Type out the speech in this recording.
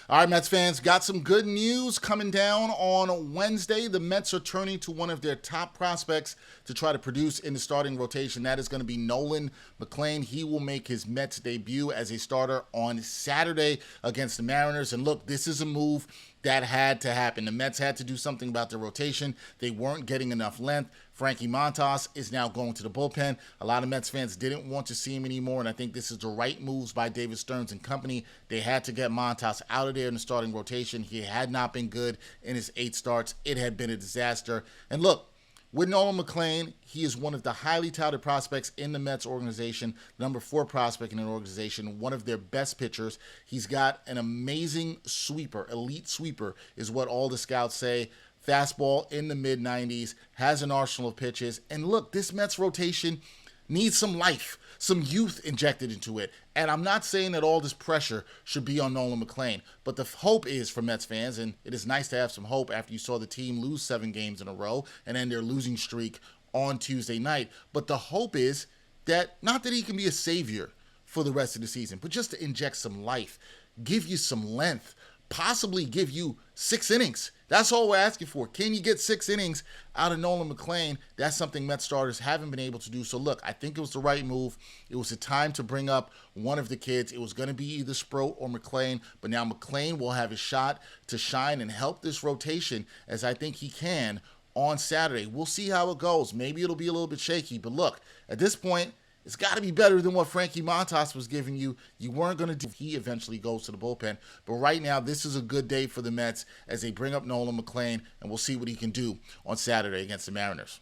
All right, Mets fans, got some good news coming down on Wednesday. The Mets are turning to one of their top prospects to try to produce in the starting rotation. That is going to be Nolan McLean. He will make his Mets debut as a starter on Saturday against the Mariners. And look, this is a move that had to happen. The Mets had to do something about their rotation. They weren't getting enough length. Frankie Montas is now going to the bullpen. A lot of Mets fans didn't want to see him anymore, and I think this is the right moves by David Stearns and company. They had to get Montas out of there in the starting rotation. He had not been good in his 8 starts. It had been a disaster. And look, with Nolan McLean, he is one of the highly touted prospects in the Mets organization, number 4 prospect in an organization, one of their best pitchers. He's got an amazing sweeper, elite sweeper is what all the scouts say. Fastball in the mid-90s, has an arsenal of pitches. And look, this Mets rotation needs some life, some youth injected into it. And I'm not saying that all this pressure should be on Nolan McLean, but the hope is for Mets fans, and it is nice to have some hope after you saw the team lose 7 games in a row and end their losing streak on Tuesday night. But the hope is that, not that he can be a savior for the rest of the season, but just to inject some life, give you some length, possibly give you 6 innings. That's all we're asking for. Can you get 6 innings out of Nolan McLean? That's something Mets starters haven't been able to do. So look, I think it was the right move. It was the time to bring up one of the kids. It was going to be either Sproat or McLean, but now McLean will have a shot to shine and help this rotation as I think he can on Saturday. We'll see how it goes. Maybe it'll be a little bit shaky, but look, at this point, it's got to be better than what Frankie Montas was giving you. You weren't going to do. He eventually goes to the bullpen. But right now, this is a good day for the Mets as they bring up Nolan McLean, and we'll see what he can do on Saturday against the Mariners.